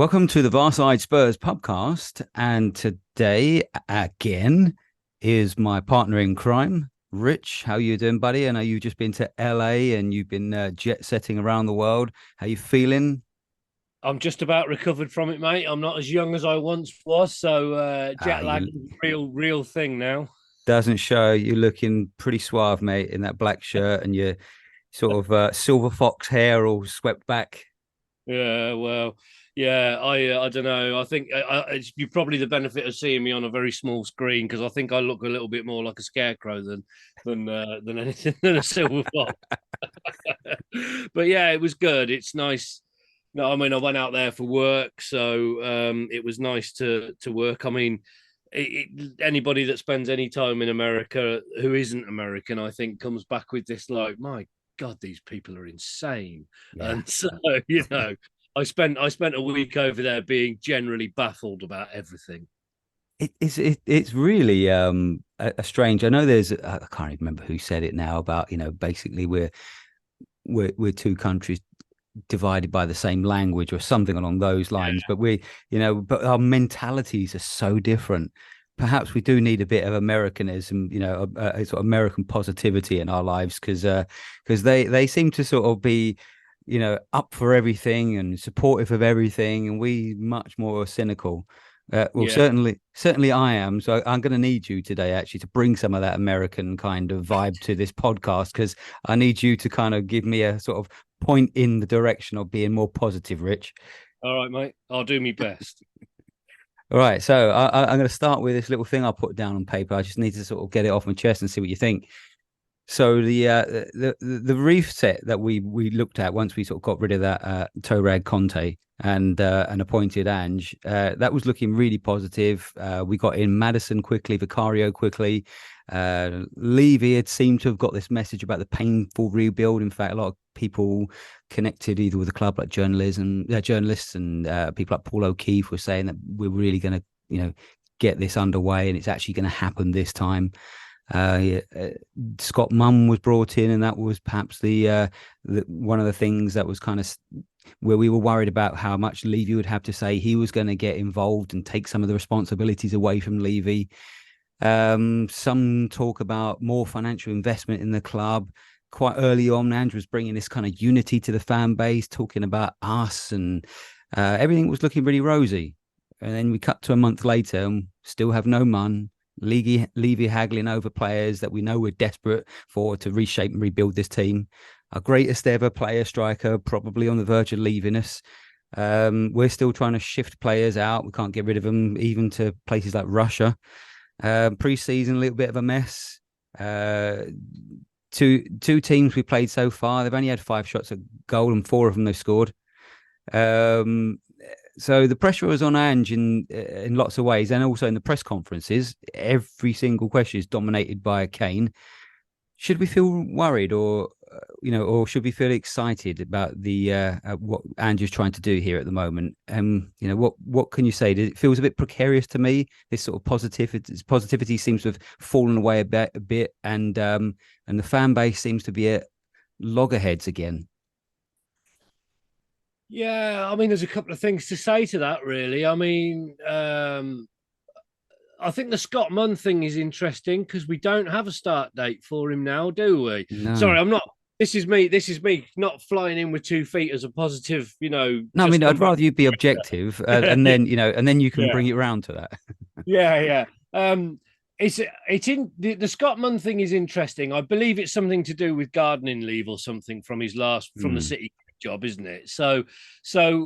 Welcome to the Varside Spurs podcast. And today, again, is my partner in crime, Rich. How you doing, buddy? I know you've just been to LA and you've been jet setting around the world. How you feeling? I'm just about recovered from it, mate. I'm not as young as I once was, so jet lag You is a real thing now. doesn't show. You're looking pretty suave, mate, in that black shirt and your sort of silver fox hair all swept back. Yeah, well, yeah, I don't know. I think it's you probably the benefit of seeing me on a very small screen because I think I look a little bit more like a scarecrow than anything than a silver fox. But yeah, it was good. It's nice. No, I mean I went out there for work, so it was nice to work. I mean, anybody that spends any time in America who isn't American, I think, comes back with this like, my God, these people are insane. Yeah. And so, you know, I spent a week over there being generally baffled about everything. It's really a strange. I know I can't even remember who said it now about basically we're two countries divided by the same language or something along those lines, but but our mentalities are so different. Perhaps we do need a bit of Americanism, a sort of American positivity in our lives because they seem to sort of be up for everything and supportive of everything, and we much more cynical. Well, Yeah. certainly I am. So I'm going to need you today, actually, to bring some of that American kind of vibe to this podcast because I need you to kind of give me a sort of point in the direction of being more positive, Rich. All right, mate. I'll do my best. All right, so I'm going to start with this little thing I put down on paper. I just need to sort of get it off my chest and see what you think. So the reef set that we looked at once we sort of got rid of that Torag Conte and appointed Ange, that was looking really positive. We got in Madison quickly, Vicario quickly. Levy had seemed to have got this message about the painful rebuild. In fact, a lot of people connected either with the club, like journalists and people like Paul O'Keefe were saying that we're really going to, get this underway and it's actually going to happen this time. Yeah, Scott Munn was brought in, and that was perhaps the one of the things that was kind of where we were worried about how much Levy would have to say. He was going to get involved and take some of the responsibilities away from Levy. Some talk about more financial investment in the club. Quite early on, Andrew was bringing this kind of unity to the fan base, talking about us, and everything was looking really rosy. And then we cut to a month later and still have no Munn. Levy haggling over players that we know we're desperate for to reshape and rebuild this team. Our greatest ever player striker, probably on the verge of leaving us. We're still trying to shift players out. We can't get rid of them, even to places like Russia. Pre-season, a little bit of a mess. Two teams we played so far, they've only had 5 shots at goal and 4 of them they've scored. So the pressure was on Ange in lots of ways, and also in the press conferences, every single question is dominated by Kane. Should we feel worried, or should we feel excited about the what Ange is trying to do here at the moment? What can you say? It feels a bit precarious to me. This sort of positivity seems to have fallen away a bit, and the fan base seems to be at loggerheads again. Yeah, I mean, there's a couple of things to say to that, really. I mean, I think the Scott Munn thing is interesting because we don't have a start date for him now, do we? No. Sorry, I'm not. This is me. This is me not flying in with 2 feet as a positive. No, I Just mean, I'd come back. rather you be objective, Yeah, and then you can yeah, bring it around to that. yeah, yeah. It's in the Scott Munn thing is interesting. I believe it's something to do with gardening leave or something from his last from the Mm, city job, isn't it? So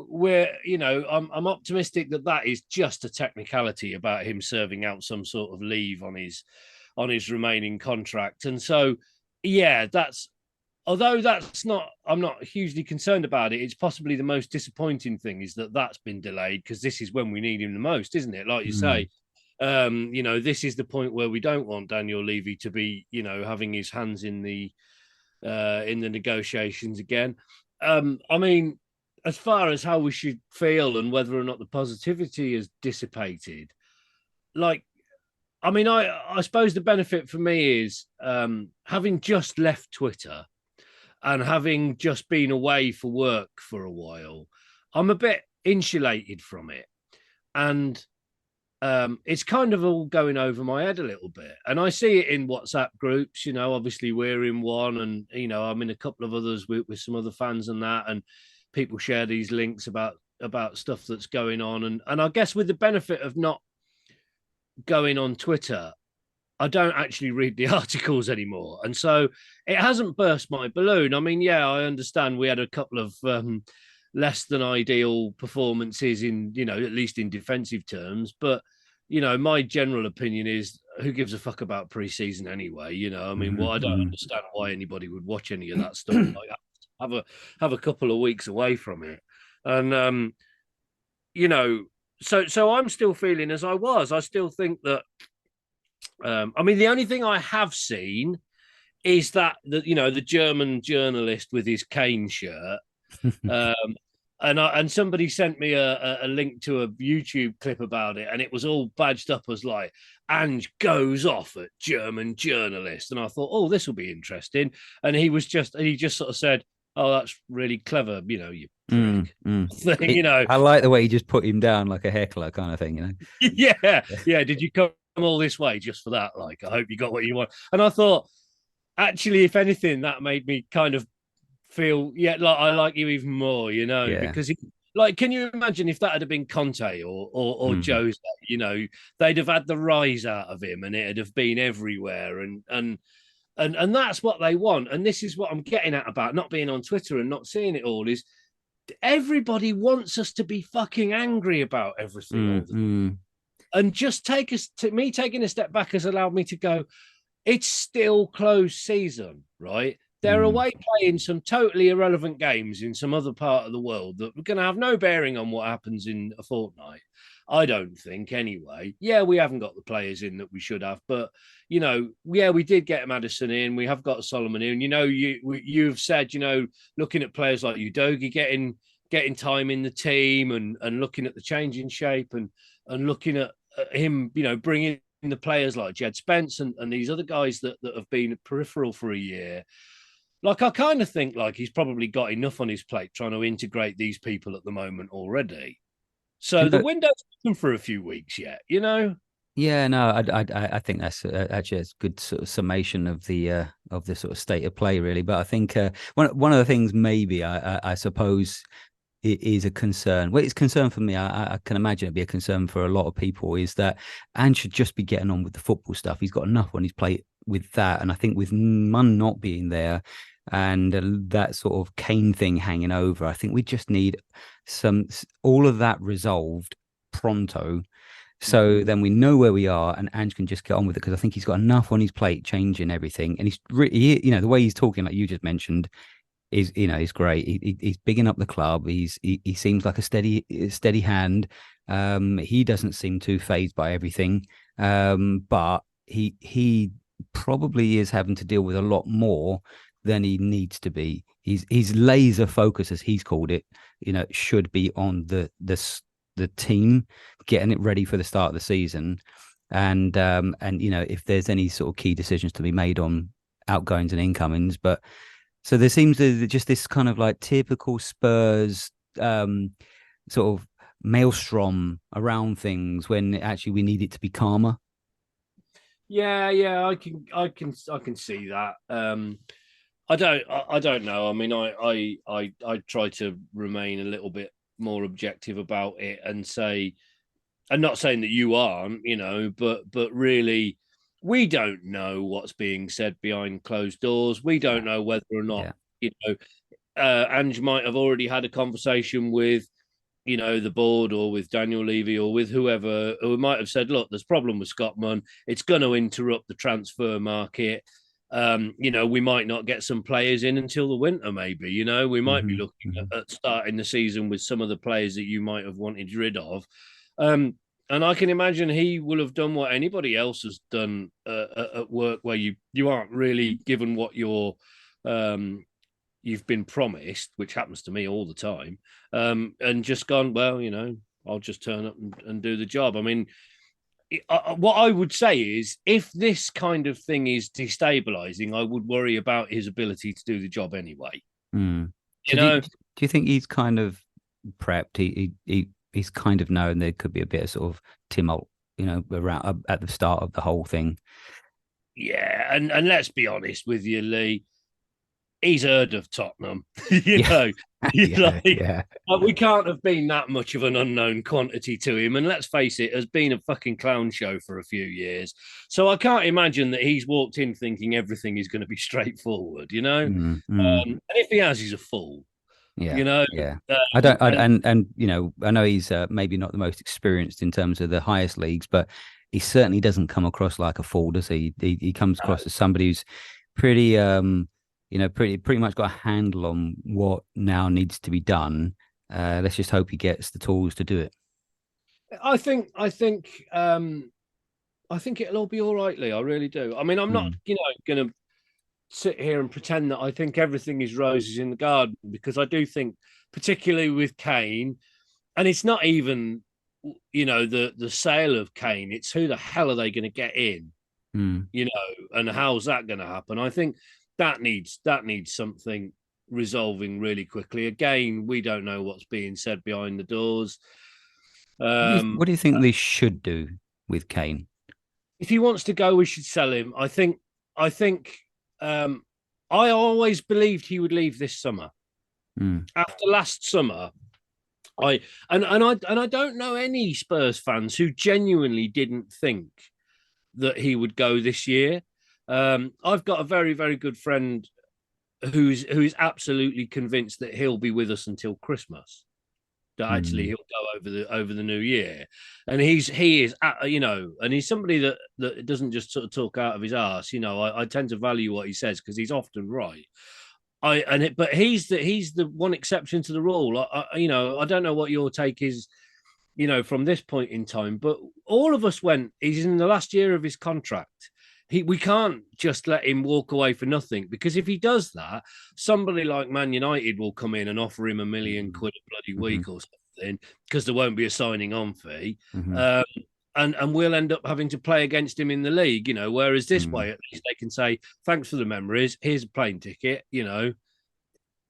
we're I'm optimistic that that is just a technicality about him serving out some sort of leave on his remaining contract, and so yeah, that's although that's not I'm not hugely concerned about it. It's possibly the most disappointing thing is that that's been delayed because this is when we need him the most, isn't it? Like you mm. say, this is the point where we don't want Daniel Levy to be, having his hands in the negotiations again. I mean, as far as how we should feel and whether or not the positivity has dissipated, like, I mean, I suppose the benefit for me is having just left Twitter and having just been away for work for a while. I'm a bit insulated from it. And it's kind of all going over my head a little bit. And I see it in WhatsApp groups, obviously we're in one, and, I'm in a couple of others with some other fans and that, and people share these links about stuff that's going on. And I guess with the benefit of not going on Twitter, I don't actually read the articles anymore. And so it hasn't burst my balloon. I mean, yeah, I understand we had a couple of less than ideal performances in, at least in defensive terms. But, my general opinion is who gives a fuck about preseason anyway? I mean, I don't understand why anybody would watch any of that stuff. Like, have a couple of weeks away from it. And, so I'm still feeling as I was. I still think that, I mean, the only thing I have seen is that the German journalist with his Kane shirt, and somebody sent me a link to a YouTube clip about it, and it was all badged up as like Ange goes off at German journalist, and I thought, oh, this will be interesting. And he just sort of said, oh, that's really clever, you prick. Thing, I like the way he just put him down like a heckler kind of thing, Yeah. Did you come all this way just for that? Like, I hope you got what you want. And I thought, actually, if anything, that made me kind of feel, like I like you even more, because can you imagine if that had been Conte or Jose, they'd have had the rise out of him and it'd have been everywhere. And that's what they want. And this is what I'm getting at about not being on Twitter and not seeing it all is everybody wants us to be fucking angry about everything. And just taking a step back has allowed me to go, it's still closed season, right? They're away playing some totally irrelevant games in some other part of the world that are going to have no bearing on what happens in a fortnight. I don't think anyway. Yeah, we haven't got the players in that we should have, but we did get Maddison in. We have got Solomon in. You've said, looking at players like Udogie getting time in the team and looking at the changing shape and looking at him, bringing in the players like Jed Spence and these other guys that have been peripheral for a year. Like, I kind of think like he's probably got enough on his plate trying to integrate these people at the moment already. So the window's open for a few weeks yet, Yeah, no, I think that's actually a good sort of summation of the sort of state of play, really. But I think one of the things maybe I suppose it is a concern. Well, it's a concern for me. I can imagine it'd be a concern for a lot of people. Is that Ange should just be getting on with the football stuff. He's got enough on his plate with that, and I think with Munn not being there and that sort of Kane thing hanging over, I think we just need all of that resolved pronto. So then we know where we are, and Ange can just get on with it because I think he's got enough on his plate, changing everything. And he's really, the way he's talking, like you just mentioned, is he's great. He's bigging up the club. He seems like a steady hand. He doesn't seem too fazed by everything, but he probably is having to deal with a lot more than he needs to be. His laser focus, as he's called it, should be on the team getting it ready for the start of the season, and if there's any sort of key decisions to be made on outgoings and incomings. But so there seems to be just this kind of like typical Spurs sort of maelstrom around things when actually we need it to be calmer. Yeah, I can see that. I don't know. I mean, I try to remain a little bit more objective about it and say, I'm not saying that you aren't, but really, we don't know what's being said behind closed doors. We don't know whether or not, Ange might have already had a conversation with, the board or with Daniel Levy or with whoever, who might have said, look, there's a problem with Scott Munn. It's going to interrupt the transfer market. We might not get some players in until the winter, maybe, we might be looking at starting the season with some of the players that you might have wanted rid of. And I can imagine he will have done what anybody else has done at work, where you aren't really given what you've been promised, which happens to me all the time, and just gone, well, I'll just turn up and do the job. I mean, what I would say is, if this kind of thing is destabilizing, I would worry about his ability to do the job anyway. Do you think he's kind of prepped. He's kind of known there could be a bit of sort of tumult, around at the start of the whole thing. Yeah, and let's be honest with you, Lee. He's heard of Tottenham. you Yeah, know, you yeah, like yeah. we can't have been that much of an unknown quantity to him. And let's face it, has been a fucking clown show for a few years. So I can't imagine that he's walked in thinking everything is going to be straightforward. Mm, mm. And if he has, he's a fool. Yeah, You know, yeah. I don't, and and I know he's maybe not the most experienced in terms of the highest leagues, but he certainly doesn't come across like a fool, does he? He comes across as somebody who's pretty, pretty much got a handle on what now needs to be done. Let's just hope he gets the tools to do it. I think it'll all be all right, Lee. I really do. I mean, I'm not, Mm, going to sit here and pretend that I think everything is roses in the garden because I do think, particularly with Kane, and it's not even, the sale of Kane. It's who the hell are they going to get in, mm. and how's that going to happen? I think that needs something resolving really quickly. Again, we don't know what's being said behind the doors. Um, What do you think they should do with Kane? if he wants to go, we should sell him. I think um I always believed he would leave this summer. Mm, After last summer, I don't know any Spurs fans who genuinely didn't think that he would go this year. I've got a very, very good friend who is absolutely convinced that he'll be with us until Christmas. That actually mm, he'll go over the new year, and he is and he's somebody that doesn't just sort of talk out of his ass. I tend to value what he says because he's often right. But he's the one exception to the rule. I don't know what your take is, from this point in time. But all of us went, he's in the last year of his contract. We can't just let him walk away for nothing because if he does that, somebody like Man United will come in and offer him £1 million a bloody mm, week or something because there won't be a signing on fee. mm, Um, and we'll end up having to play against him in the league, whereas this mm. way, at least they can say, thanks for the memories. Here's a plane ticket.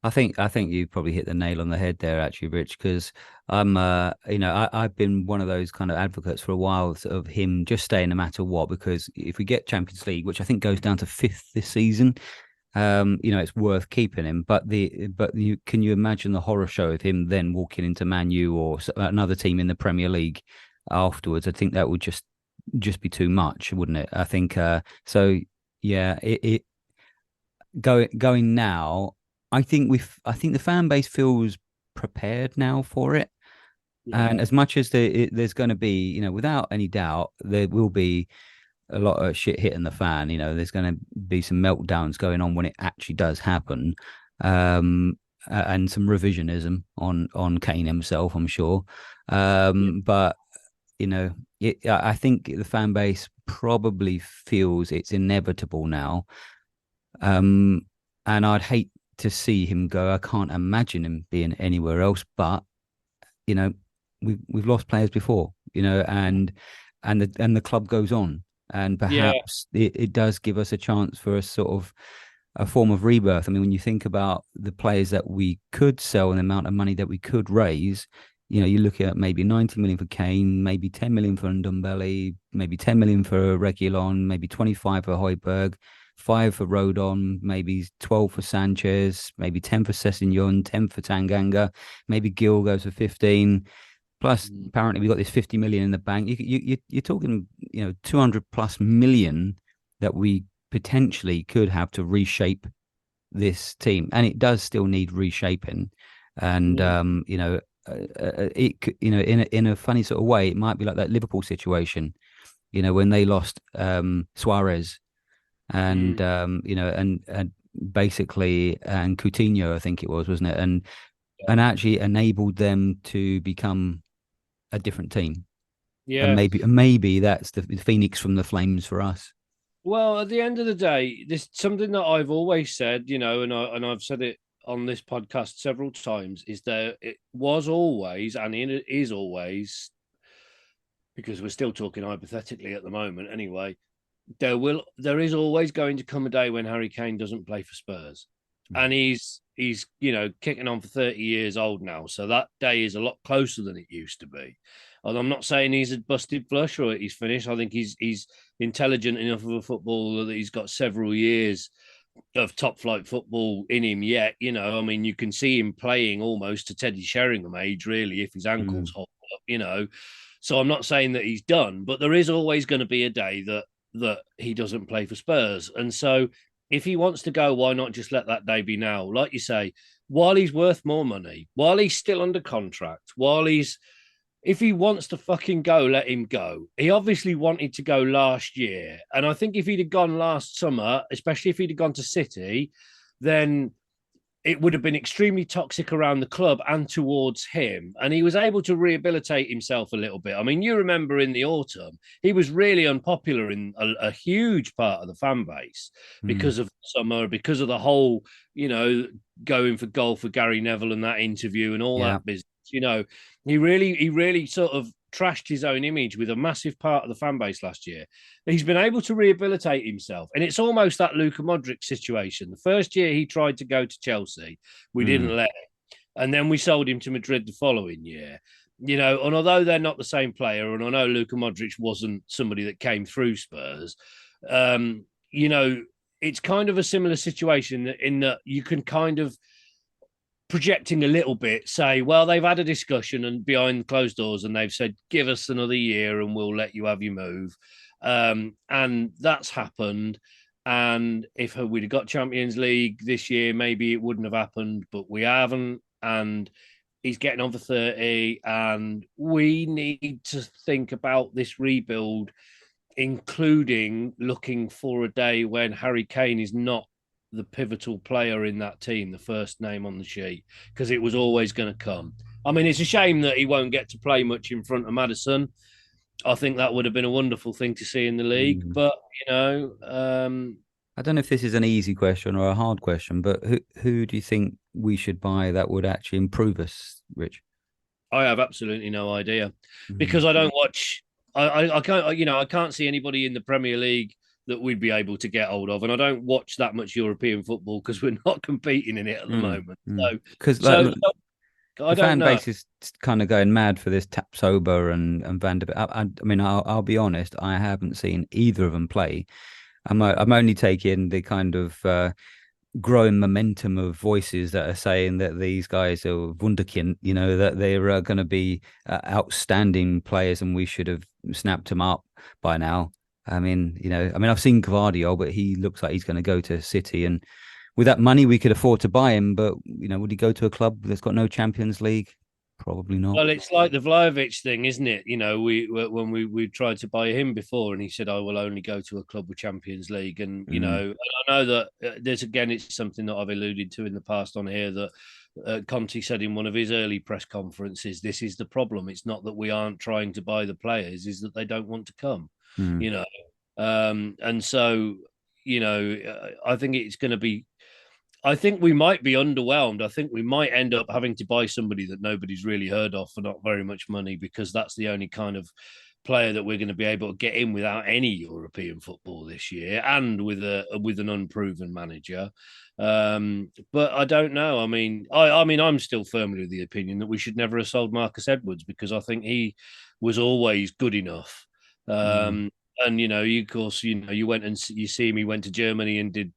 I think you probably hit the nail on the head there, actually, Rich, because I've been one of those kind of advocates for a while of him just staying no matter what, because if we get Champions League, which I think goes down to fifth this season, it's worth keeping him. Can you imagine the horror show of him then walking into Man U or another team in the Premier League afterwards? I think that would just be too much, wouldn't it? I think so. Yeah, it going now. I think the fan base feels prepared now for it. And Yeah. as much as there's going to be, without any doubt, there will be a lot of shit hitting the fan. There's going to be some meltdowns going on when it actually does happen, and some revisionism on Kane himself, I'm sure. But I think the fan base probably feels it's inevitable now. And I'd hate to see him go. I can't imagine him being anywhere else. But you know, we've lost players before. And the club goes on, and Yeah. perhaps it does give us a chance for a sort of a form of rebirth. I mean, when you think about the players that we could sell and the amount of money that we could raise, you look at maybe 90 million for Kane, maybe 10 million for Ndombele, maybe 10 million for Reguilon, maybe 25 for Højbjerg, 5 for Rodon, maybe 12 for Sanchez, maybe 10 for Sessegnon, 10 for Tanganga, maybe Gil goes for 15. Plus, apparently, we got this 50 million in the bank. You're talking, 200 plus million that we potentially could have to reshape this team, and it does still need reshaping. And Yeah. in a funny sort of way, it might be like that Liverpool situation, when they lost Suarez and Mm. and basically and Coutinho, I think it was, wasn't it? And actually enabled them to become a different team. And Yeah. maybe that's the phoenix from the flames for us. Well, at the end of the day, this something that I've always said, and I've said it on this podcast several times, is that it was always, and it is always, because we're still talking hypothetically at the moment anyway, there is always going to come a day when Harry Kane doesn't play for Spurs. and he's kicking on for 30 years old now. So that day is a lot closer than it used to be. And I'm not saying he's a busted flush or he's finished. I think he's intelligent enough of a footballer that he's got several years of top flight football in him yet. I mean, you can see him playing almost to Teddy Sheringham age, really, if his ankles Mm. hold up. So I'm not saying that he's done, but there is always going to be a day that he doesn't play for Spurs. And so if he wants to go, why not just let that day be now? Like you say, while he's worth more money, while he's still under contract, if he wants to fucking go, let him go. He obviously wanted to go last year. And I think if he'd have gone last summer, especially if he'd have gone to City, then it would have been extremely toxic around the club and towards him. And he was able to rehabilitate himself a little bit. I mean, you remember in the autumn, he was really unpopular in a huge part of the fan base Mm. because of summer, because of the whole, going for goal for Gary Neville and that interview and all Yeah. that business. He really sort of trashed his own image with a massive part of the fan base last year. He's been able to rehabilitate himself, and it's almost that Luka Modric situation. The first year he tried to go to Chelsea, we Mm. didn't let him, and then we sold him to Madrid the following year. And although they're not the same player, and I know Luka Modric wasn't somebody that came through Spurs, um, you know, it's kind of a similar situation in that you can kind of projecting a little bit say, well, they've had a discussion and behind closed doors and they've said, give us another year and we'll let you have your move. And that's happened. And if we'd have got Champions League this year, maybe it wouldn't have happened, but we haven't. And he's getting on for 30. And we need to think about this rebuild, including looking for a day when Harry Kane is not the pivotal player in that team, the first name on the sheet, because it was always going to come. I mean, it's a shame that he won't get to play much in front of Madison. I think that would have been a wonderful thing to see in the league, Mm. but I don't know if this is an easy question or a hard question, but who do you think we should buy that would actually improve us, Rich? I have absolutely no idea Mm. because I don't watch. I can't I can't see anybody in the Premier League that we'd be able to get hold of, and I don't watch that much European football because we're not competing in it at the Mm. moment. Mm. So, Because so, so I the don't fan know. base is kind of going mad for this Tap Sober and Van der Beek. I mean, I'll be honest, I haven't seen either of them play. I'm only taking the kind of growing momentum of voices that are saying that these guys are wunderkind, that they're going to be outstanding players and we should have snapped them up by now. I've seen Gvardiol, but he looks like he's going to go to City, and with that money, we could afford to buy him. But would he go to a club that's got no Champions League? Probably not. Well, it's like the Vlahovic thing, isn't it? We tried to buy him before, and he said, "I will only go to a club with Champions League." And Mm, and I know that there's again, it's something that I've alluded to in the past on here that Conte said in one of his early press conferences. This is the problem. It's not that we aren't trying to buy the players; is that they don't want to come. mm, You know, and so I think it's going to be. I think we might be underwhelmed. I think we might end up having to buy somebody that nobody's really heard of for not very much money because that's the only kind of player that we're going to be able to get in without any European football this year and with an unproven manager. But I don't know. I mean, I'm still firmly of the opinion that we should never have sold Marcus Edwards because I think he was always good enough. mm. And you of course, you went and you see him. He went to Germany and did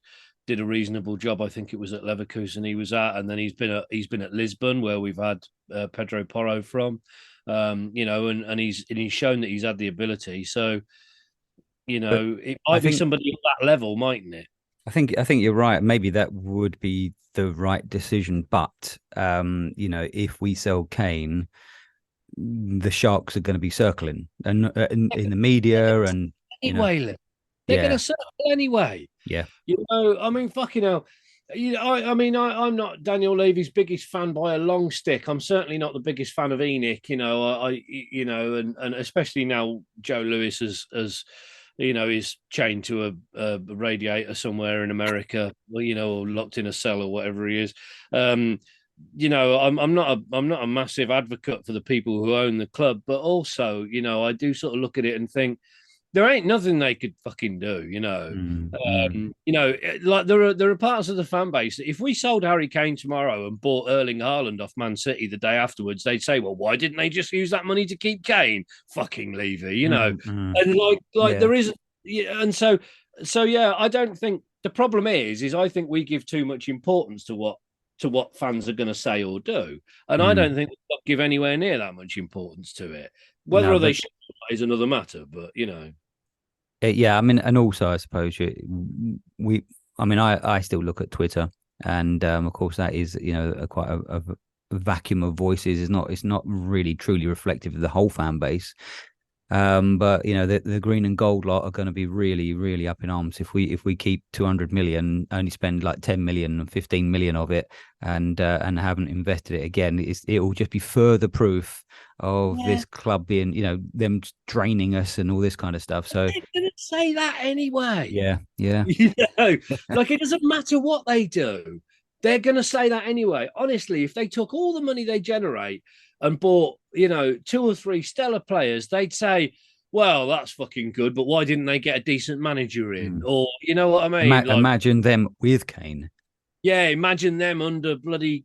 a reasonable job. I think it was at Leverkusen he was at, and then he's been at Lisbon where we've had Pedro Porro from, and he's shown that he's had the ability. So But it I might be think somebody at that level, mightn't it? I think you're right. Maybe that would be the right decision. But if we sell Kane, the sharks are going to be circling and in the media, and Anyway, they're going yeah, to settle anyway. yeah, I mean, fucking hell. I'm not Daniel Levy's biggest fan by a long stick. I'm certainly not the biggest fan of Enoch. And especially now Joe Lewis has is chained to a radiator somewhere in America, or locked in a cell or whatever he is. I'm not a massive advocate for the people who own the club, but also, I do sort of look at it and think there ain't nothing they could fucking do, you know. Mm, mm, Like there are parts of the fan base that if we sold Harry Kane tomorrow and bought Erling Haaland off Man City the day afterwards, they'd say, "Well, why didn't they just use that money to keep Kane?" Fucking Levy, you know. And like yeah. there is, yeah, and so yeah, I don't think the problem is I think we give too much importance to what fans are going to say or do, and I Mm. don't think we give anywhere near that much importance to it. Whether No, or they but should is another matter, but you know. yeah, I mean, and also I suppose we, I mean, I still look at Twitter, and of course that is quite a vacuum of voices. It's not really truly reflective of the whole fan base. But the green and gold lot are going to be really, really up in arms if we keep 200 million, only spend like 10 million and 15 million of it, and haven't invested it again. It will just be further proof of Yeah, this club being, them draining us and all this kind of stuff. So they're going to say that anyway. yeah, yeah. You know, like it doesn't matter what they do. They're going to say that anyway. Honestly, if they took all the money they generate and bought, two or three stellar players, they'd say, well, that's fucking good, but why didn't they get a decent manager in? Mm. Or, you know what I mean? Like, Imagine them with Kane. yeah, imagine them under bloody.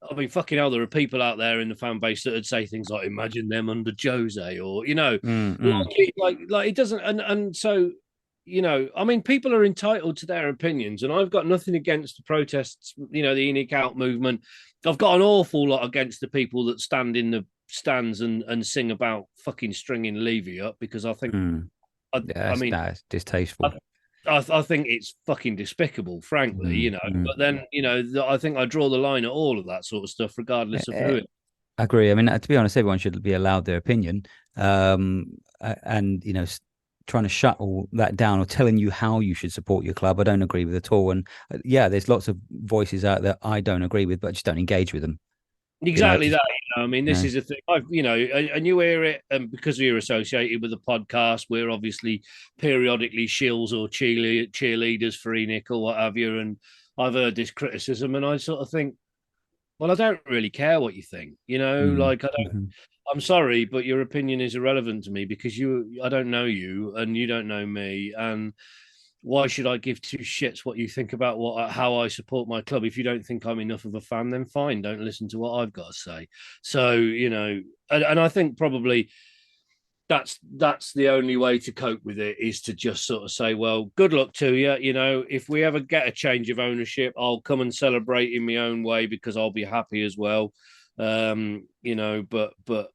I mean, fucking hell, there are people out there in the fan base that would say things like, imagine them under Jose, or, Mm, mm, like it doesn't. And so, I mean, people are entitled to their opinions, and I've got nothing against the protests, the Unique Out movement. I've got an awful lot against the people that stand in the stands and sing about fucking stringing Levy up because I think, mm. Yeah, I mean, that's distasteful. I think it's fucking despicable, frankly, Mm, mm. But then, I think I draw the line at all of that sort of stuff, regardless of who it. I agree. I mean, to be honest, everyone should be allowed their opinion. And trying to shut all that down or telling you how you should support your club, I don't agree with at all. And yeah, there's lots of voices out there I don't agree with, but I just don't engage with them. Exactly Just that. I mean, this yeah, is a thing. And you hear it, and because we're associated with the podcast, we're obviously periodically shills or cheerleaders for ENIC or what have you. And I've heard this criticism, and I sort of think, well, I don't really care what you think. mm, Like I don't. mhm. I'm sorry, but your opinion is irrelevant to me because I don't know you and you don't know me. And why should I give two shits what you think about how I support my club? If you don't think I'm enough of a fan, then fine, don't listen to what I've got to say. So, and I think probably that's the only way to cope with it is to just sort of say, well, good luck to you. If we ever get a change of ownership, I'll come and celebrate in my own way because I'll be happy as well. But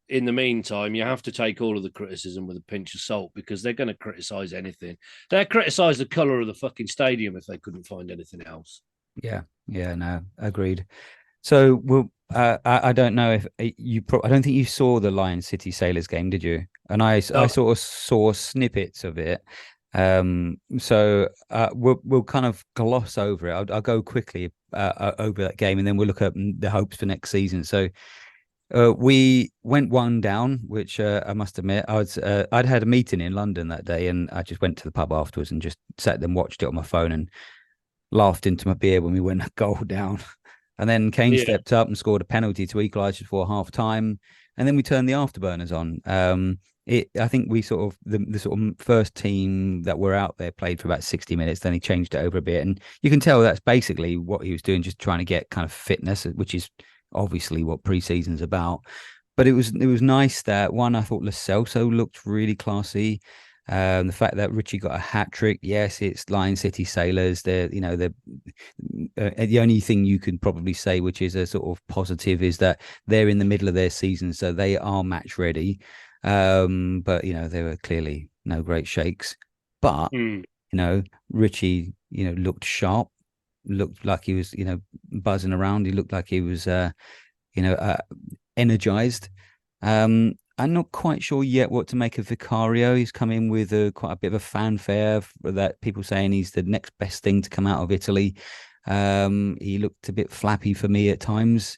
in the meantime, you have to take all of the criticism with a pinch of salt because they're going to criticize anything. They'll criticize the color of the fucking stadium if they couldn't find anything else. Yeah, yeah, no, agreed. So, well, I don't know if I don't think you saw the Lion City Sailors game, did you? And I No, sort of saw snippets of it. So we'll kind of gloss over it. I'll go quickly over that game, and then we'll look at the hopes for next season. So we went one down, which I must admit, I'd had a meeting in London that day, and I just went to the pub afterwards and just sat there and watched it on my phone and laughed into my beer when we went a goal down. And then Kane yeah, stepped up and scored a penalty to equalise before half time. And then we turned the afterburners on. I think we sort of the sort of first team that were out there played for about 60 minutes. Then he changed it over a bit, and you can tell that's basically what he was doing, just trying to get kind of fitness, which is obviously what preseason's about. But it was nice that one. I thought Lo Celso looked really classy. The fact that Richie got a hat trick, yes, it's Lion City Sailors. The only thing you could probably say, which is a sort of positive, is that they're in the middle of their season, so they are match ready. But they were clearly no great shakes. But mm, Richie, looked sharp, looked like he was, buzzing around. He looked like he was, energized. I'm not quite sure yet what to make of Vicario. He's come in with quite a bit of a fanfare that people saying he's the next best thing to come out of Italy. He looked a bit flappy for me at times.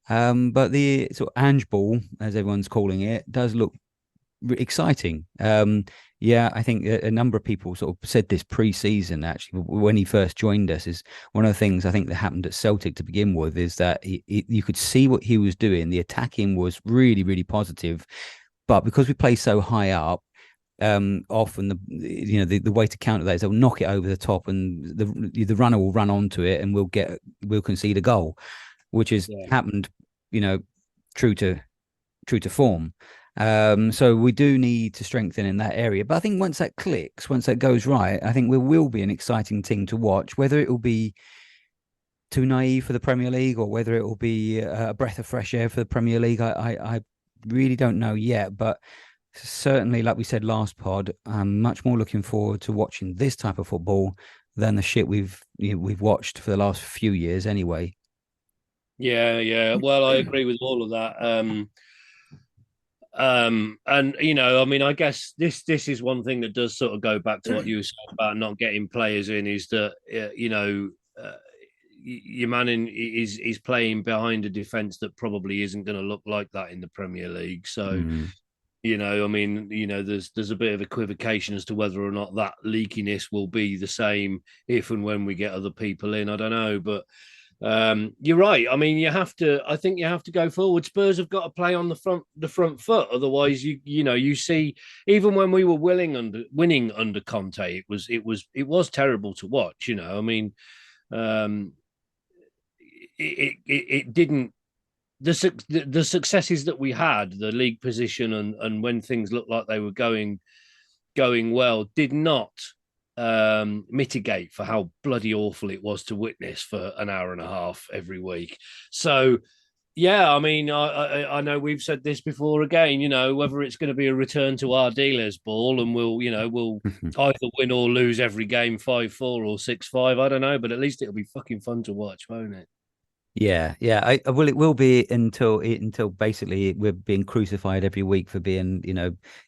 But the sort of Ange ball, as everyone's calling it, does look exciting. Yeah, I think a number of people sort of said this pre-season, actually, when he first joined us, is one of the things I think that happened at Celtic to begin with is that you could see what he was doing. The attacking was really, really positive. But because we play so high up, off, and the way to counter that is they'll knock it over the top, and the runner will run onto it, and we'll concede a goal, which has Yeah. happened, true to form. So we do need to strengthen in that area. But I think once that clicks, once that goes right, I think we will be an exciting team to watch. Whether it will be too naive for the Premier League or whether it will be a breath of fresh air for the Premier League, I really don't know yet. But certainly, like we said last pod, I'm much more looking forward to watching this type of football than the shit we've watched for the last few years anyway. Yeah, yeah. Well, I agree with all of that. And I mean, I guess this is one thing that does sort of go back to what you were saying about not getting players in, is that your man is playing behind a defense that probably isn't going to look like that in the Premier League. So, Mm. I mean, there's a bit of equivocation as to whether or not that leakiness will be the same if and when we get other people in. I don't know, but you're right. I mean, I think you have to go forward. Spurs have got to play on the front foot. Otherwise, you see, even when we were winning under Conte, it was terrible to watch. I mean, um, it didn't. The successes that we had, the league position, and when things looked like they were going well, did not mitigate for how bloody awful it was to witness for an hour and a half every week. So, yeah, I mean, I know we've said this before again, whether it's going to be a return to our dealers ball and we'll either win or lose every game 5-4 or 6-5. I don't know, but at least it'll be fucking fun to watch, won't it? Yeah, yeah. Well, it will be until basically we're being crucified every week for being,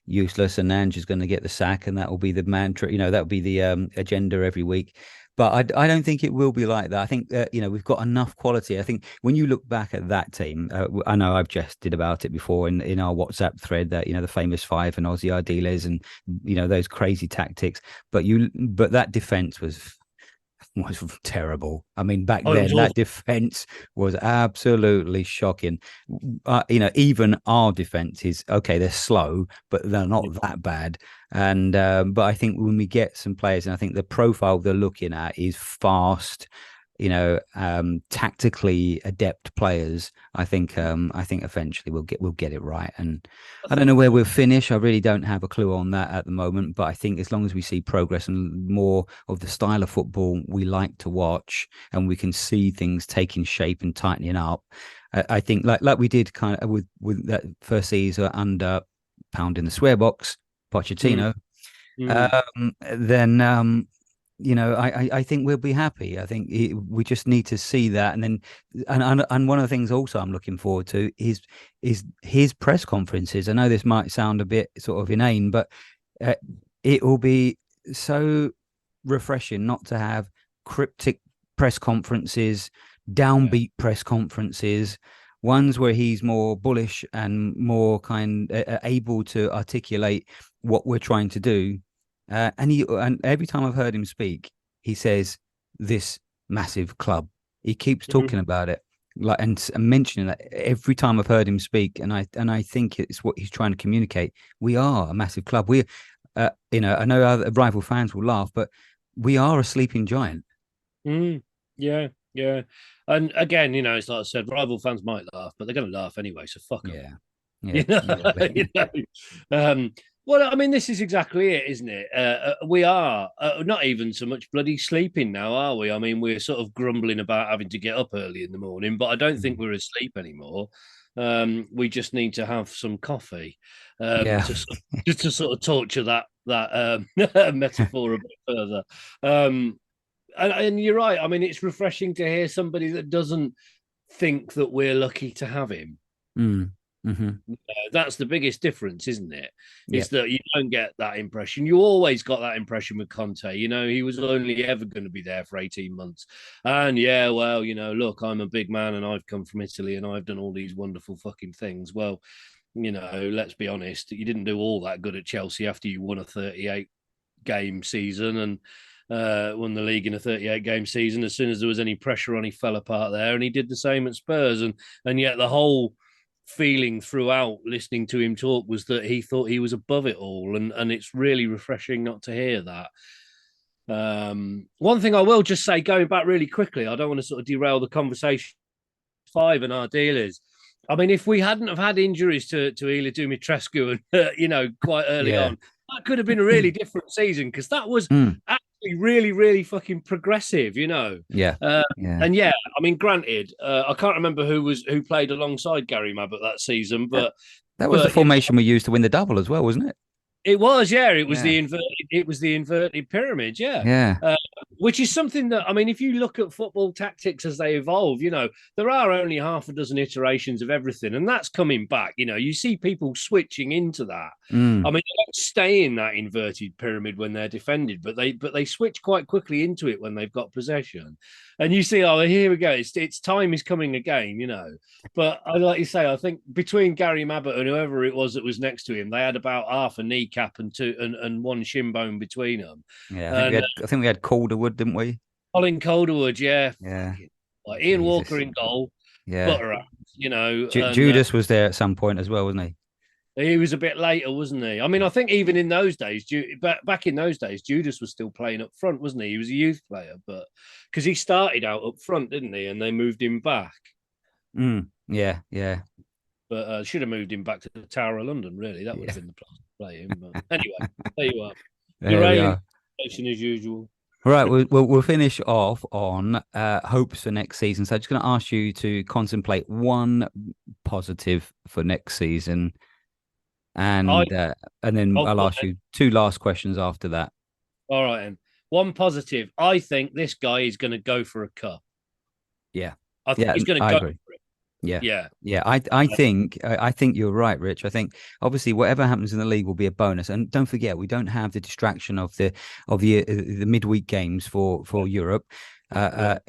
useless, and Ange is going to get the sack, and that will be the mantra. That will be the agenda every week. But I don't think it will be like that. I think that we've got enough quality. I think when you look back at that team, I know I've jested about it before in our WhatsApp thread that the famous five and Aussie Ardiles and those crazy tactics. But that defense was terrible. I mean, back Oh, it was then awful. that defense was absolutely shocking. Even our defense is okay. They're slow, but they're not that bad. And but I think when we get some players, and I think the profile they're looking at is fast, tactically adept players. I think eventually we'll get it right. And I I don't know think where we'll finish. I really don't have a clue on that at the moment. But I think as long as we see progress and more of the style of football we like to watch, and we can see things taking shape and tightening up, I think like we did kind of with that first season under pounding the swear box, Mm, Pochettino, mm, then I think we'll be happy. I think we just need to see that, and then and one of the things also I'm looking forward to is his press conferences. I know this might sound a bit sort of inane, but uh, it will be so refreshing not to have cryptic press conferences, yeah. downbeat press conferences, ones where he's more bullish and more able to articulate what we're trying to do. And every time I've heard him speak, he says this massive club. He keeps Mhm. talking about it, like and mentioning that every time I've heard him speak, and I think it's what he's trying to communicate. We are a massive club. I know other rival fans will laugh, but we are a sleeping giant. Mm, yeah, yeah. And again, it's like I said, rival fans might laugh, but they're going to laugh anyway, so fuck them. Yeah, yeah, You know, you exactly. know. Um, well, I mean, this is exactly it, isn't it? We are not even so much bloody sleeping now, are we? I mean, we're sort of grumbling about having to get up early in the morning, but I don't think we're asleep anymore. We just need to have some coffee Yeah, to just to sort of torture that metaphor a bit further. Um, and you're right. I mean, it's refreshing to hear somebody that doesn't think that we're lucky to have him. mm. Hmm. That's the biggest difference, isn't it? Yeah, Is that you don't get that impression. You always got that impression with Conte. He was only ever going to be there for 18 months. And yeah, well, look, I'm a big man and I've come from Italy and I've done all these wonderful fucking things. Well, let's be honest, you didn't do all that good at Chelsea after you won a 38 game season and won the league in a 38 game season. As soon as there was any pressure on, he fell apart there, and he did the same at Spurs. And yet the whole feeling throughout listening to him talk was that he thought he was above it all, and it's really refreshing not to hear that. One thing I will just say, going back really quickly, I don't want to sort of derail the conversation. Five and our dealers. I mean, if we hadn't have had injuries to E02 Mitrescu and quite early Yeah. on, that could have been a really different season, because that was Mm. actually really, really fucking progressive, Yeah. Yeah. And yeah, I mean, granted, I can't remember who played alongside Gary Mabbott that season, That, but that was the you know, formation we used to win the double as well, wasn't it? it was, yeah. It was Yeah. the inverted pyramid, yeah. Yeah. Which is something that, I mean, if you look at football tactics as they evolve, there are only half a dozen iterations of everything, and that's coming back. You see people switching into that. Mm. I mean, they don't stay in that inverted pyramid when they're defended, but they switch quite quickly into it when they've got possession. And you see, oh, here we go. It's time is coming again. But I like you say, I think between Gary Mabbott and whoever it was that was next to him, they had about half a kneecap and one shin bone between them. Yeah. And I think we had Calderwood, didn't we? Colin Calderwood, yeah. Yeah. Like Ian Jesus. Walker in goal, Yeah. butter and Judas was there at some point as well, wasn't he? he was a bit later, wasn't he? I mean, I think even in those days, back in those days, Judas was still playing up front, wasn't he? He was a youth player, but because he started out up front, didn't he? And they moved him back. Yeah. Yeah. But should have moved him back to the Tower of London, really. That would have been the plan to play him. But anyway, there you are. Derailing as usual. Right, we'll finish off on hopes for next season. So I'm just going to ask you to contemplate one positive for next season, and then I'll ask you two last questions after that. All right, then. One positive. I think this guy is going to go for a cup. Yeah, I think he's going to go for it. Yeah. I think you're right, Rich. I think obviously whatever happens in the league will be a bonus, and don't forget we don't have the distraction of the midweek games for Europe. But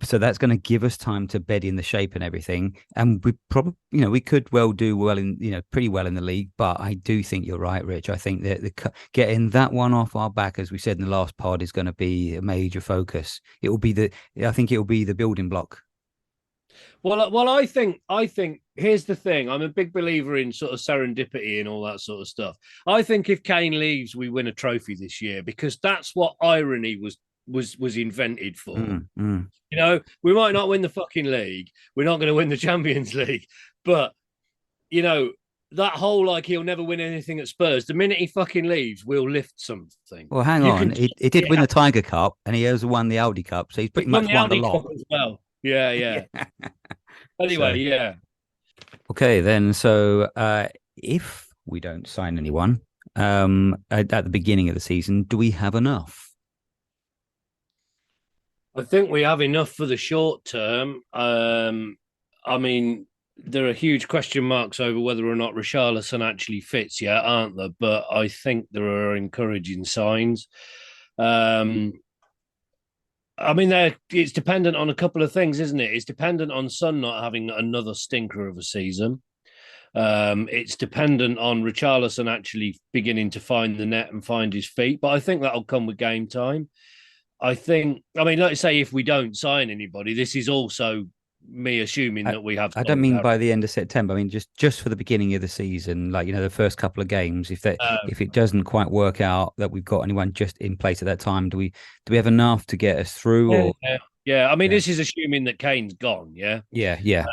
so that's going to give us time to bed in the shape and everything, and we probably we could well do well in pretty well in the league. But I do think you're right, Rich. I think that getting that one off our back, as we said in the last pod, is going to be a major focus. I think it will be the building block. Well, I think here's the thing. I'm a big believer in sort of serendipity and all that sort of stuff. I think if Kane leaves, we win a trophy this year, because that's what irony was invented for. We might not win the fucking league. We're not going to win the Champions League, but that whole like he'll never win anything at Spurs. The minute he fucking leaves, we'll lift something. Well, hang on. He did win the Tiger Cup, and he has won the Audi Cup, so he's pretty much won the lot as well. Yeah. Anyway, yeah. Okay, then. So if we don't sign anyone at the beginning of the season, do we have enough? I think we have enough for the short term. I mean, there are huge question marks over whether or not Richarlison actually fits yet, aren't there? But I think there are encouraging signs. I mean, it's dependent on a couple of things, isn't it? It's dependent on Son not having another stinker of a season. It's dependent on Richarlison actually beginning to find the net and find his feet. But I think that'll come with game time. Like I say, if we don't sign anybody, this is also me assuming that we have. I don't mean by the end of September. I mean just for the beginning of the season, like the first couple of games. If it doesn't quite work out that we've got anyone just in place at that time, do we have enough to get us through? Yeah. I mean, this is assuming that Kane's gone. Yeah. Yeah.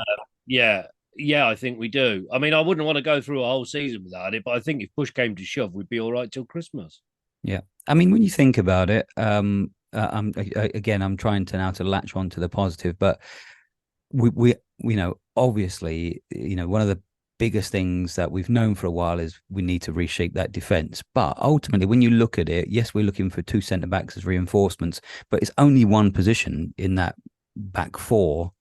I think we do. I mean, I wouldn't want to go through a whole season without it, but I think if push came to shove, we'd be all right till Christmas. Yeah. I mean, when you think about it, I'm trying to latch on to the positive, but we obviously one of the biggest things that we've known for a while is we need to reshape that defense. But ultimately, when you look at it, yes, we're looking for two centre backs as reinforcements, but it's only one position in that back four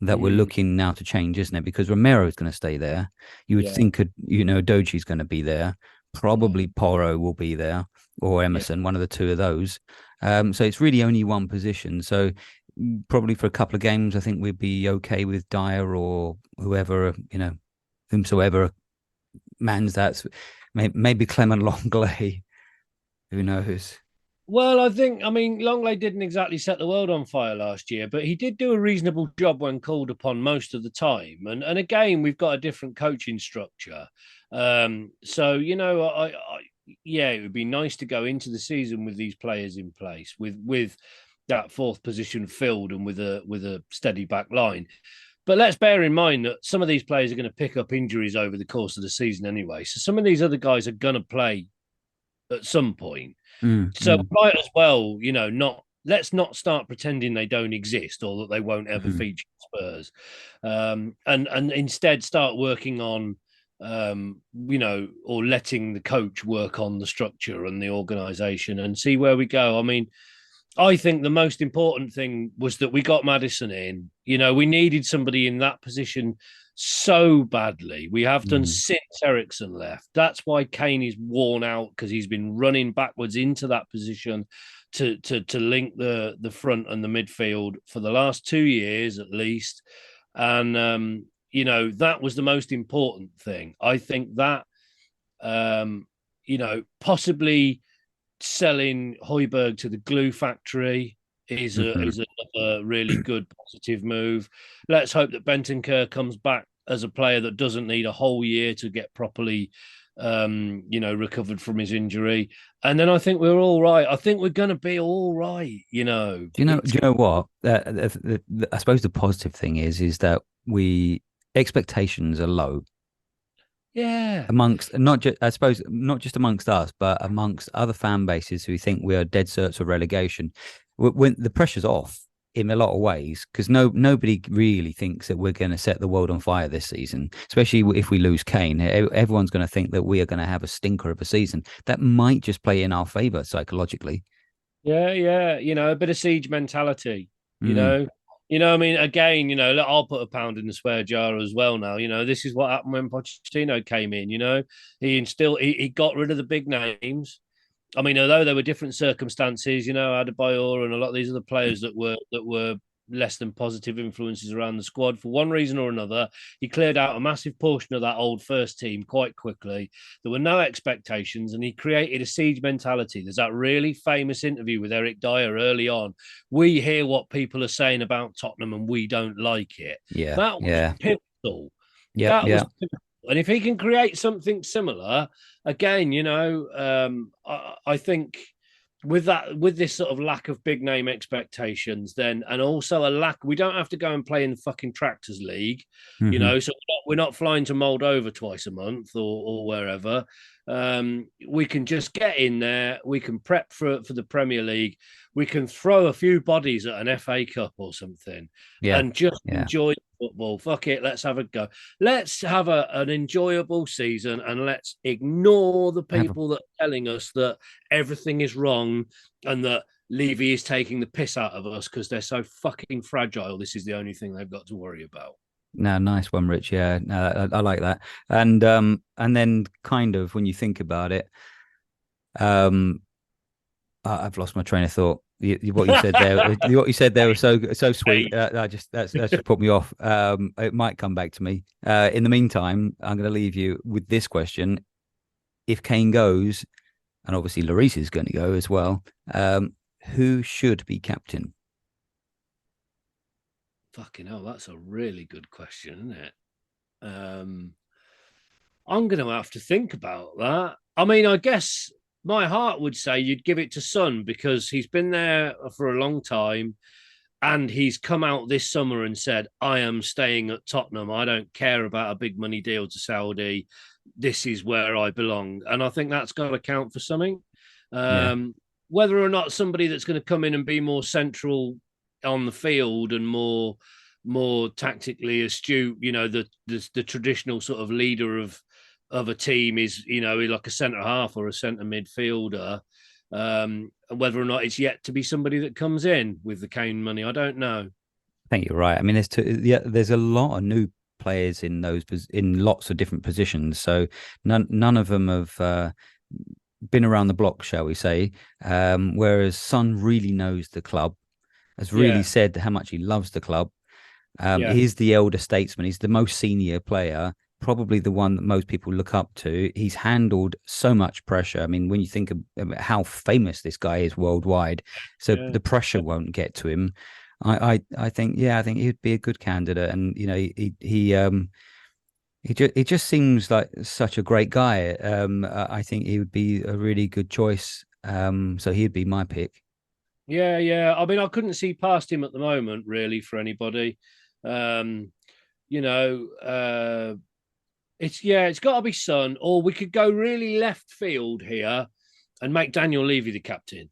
that we're looking now to change, isn't it? Because Romero is going to stay there. You would think Doji's going to be there. Probably Porro will be there, or Emerson, one of the two of those. So it's really only one position. So probably for a couple of games, I think we'd be okay with Dyer or whoever, whomsoever mans that. Maybe Clement Longley. Who knows? Well, I mean, Longley didn't exactly set the world on fire last year, but he did do a reasonable job when called upon most of the time. And again, we've got a different coaching structure. So yeah, it would be nice to go into the season with these players in place, with that fourth position filled and with a steady back line. But let's bear in mind that some of these players are going to pick up injuries over the course of the season anyway. So some of these other guys are going to play at some point. Mm, So mm, might as well, not let's not start pretending they don't exist or that they won't ever mm. feature Spurs, and instead start working on, or letting the coach work on the structure and the organisation and see where we go. I mean, I think the most important thing was that we got Madison in. We needed somebody in that position so badly. We have done Mm. since Ericsson left. That's why Kane is worn out because he's been running backwards into that position to link the front and the midfield for the last 2 years at least. And that was the most important thing. I think that possibly selling Hoiberg to the glue factory is a Mhm. is another really good positive move. Let's hope that Bentancur comes back as a player that doesn't need a whole year to get properly recovered from his injury. And then I think we're all right. I think we're gonna be all right. Do you know? It's Do you know what? I suppose the positive thing is that we expectations are low yeah. amongst not just I suppose not just amongst us, but amongst other fan bases who think we are dead certs of relegation. When the pressure's off in a lot of ways, because nobody really thinks that we're going to set the world on fire this season, especially if we lose Kane. Everyone's going to think that we are going to have a stinker of a season. That might just play in our favor psychologically. Yeah, yeah, a bit of siege mentality, you Mm, know. I mean, again, I'll put a pound in the swear jar as well now. This is what happened when Pochettino came in. He got rid of the big names. I mean, although there were different circumstances, Adebayor and a lot of these other players that were less than positive influences around the squad for one reason or another. He cleared out a massive portion of that old first team quite quickly. There were no expectations, and he created a siege mentality. There's that really famous interview with Eric Dyer early on. We hear what people are saying about Tottenham, and we don't like it. yeah, That was yeah, pivotal. yep, That was yeah. pivotal. And if he can create something similar, again, I think with this sort of lack of big name expectations, then and also a lack, we don't have to go and play in the fucking Tractors League, Hmm. so we're not flying to Moldova twice a month or wherever. We can just get in there. We can prep for the Premier League. We can throw a few bodies at an FA Cup or something, Yeah, and just yeah. enjoy football. Fuck it, let's have a go. Let's have an enjoyable season, and let's ignore the Have a people that are telling us that everything is wrong and that Levy is taking the piss out of us because they're so fucking fragile. This is the only thing they've got to worry about. No, nice one, Rich. Yeah, no, I like that. And then kind of when you think about it, um, I've lost my train of thought. What you said there, what you said there was so sweet. Hey, That's just put me off. It might come back to me. In the meantime, I'm going to leave you with this question: if Kane goes, and obviously Lloris is going to go as well, who should be captain? fucking hell, that's a really good question, isn't it? Um, I'm going to have to think about that. I mean, I guess my heart would say you'd give it to Son because he's been there for a long time and he's come out this summer and said, I am staying at Tottenham. I don't care about a big money deal to Saudi. This is where I belong. And I think that's got to count for something. Yeah, Um, Whether or not somebody that's going to come in and be more central on the field and more tactically astute, the traditional sort of leader of a team is, like a centre half or a centre midfielder. Whether or not it's yet to be somebody that comes in with the Kane money, I don't know. I think you're right. I mean, yeah, there's a lot of new players in in lots of different positions. So none of them have been around the block, shall we say? Whereas Son really knows the club, has really Yeah, said how much he loves the club. yeah, He's the elder statesman. He's the most senior player. probably the one that most people look up to. He's handled so much pressure. I mean, when you think about how famous this guy is worldwide, so Yeah. the pressure won't get to him. I think, yeah, I think he'd be a good candidate, and he just seems like such a great guy. I think he would be a really good choice. So he'd be my pick. Yeah, yeah. I mean, I couldn't see past him at the moment, really, for anybody. Um, you know, it's got to be Son, or we could go really left field here and make Daniel Levy the captain.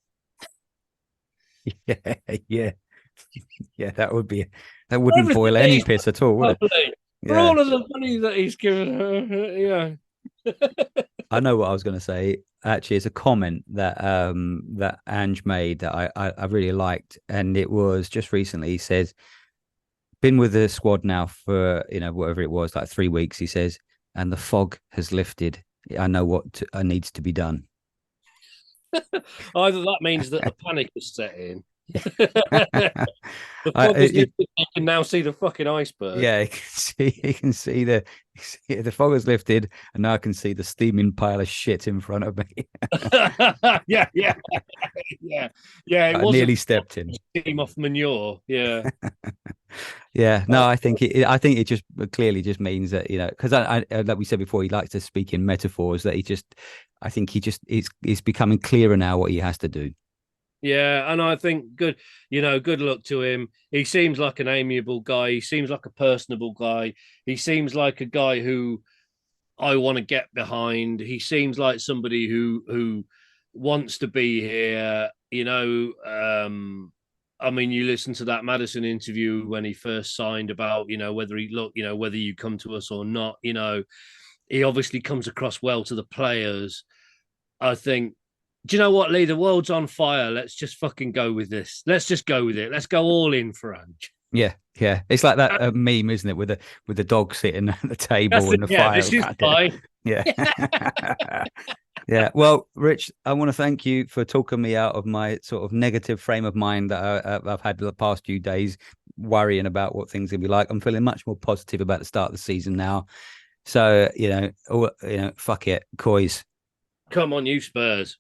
Yeah, yeah, yeah. That For wouldn't everything boil that any he's piss at all, would it? lovely. For Yeah. all of the money that he's given her, I know what I was going to say. Actually, it's a comment that Ange made that I really liked, and it was just recently. He says, "Been with the squad now for whatever it was, like 3 weeks." He says, "And the fog has lifted. I know needs to be done." either that means that the panic has set in. The I, fog is it, lifted. You can now see the fucking iceberg. yeah, you can see the fog has lifted, and now I can see the steaming pile of shit in front of me. Yeah, yeah, yeah, yeah. It I wasn't nearly stepped in. steam off manure. Yeah. Yeah, Uh, no, I think it just clearly just means that because like we said before, he likes to speak in metaphors. That I think he just it's becoming clearer now what he has to do. yeah, and I think good luck to him. He seems like an amiable guy. He seems like a personable guy. He seems like a guy who I want to get behind. He seems like somebody who wants to be here. I mean, you listen to that Madison interview when he first signed about whether you come to us or not. He obviously comes across well to the players. I think. Do you know what, Lee? The world's on fire. Let's just fucking go with this. Let's just go with it. Let's go all in for Ange. Yeah, yeah, it's like that meme, isn't it, with the dog sitting at the table and the Yeah, fire. this is fine. Yeah. Yeah. Well, Rich, I want to thank you for talking me out of my sort of negative frame of mind that I've had the past few days, worrying about what things will be like. I'm feeling much more positive about the start of the season now. So, fuck it, Coys. Come on, you Spurs.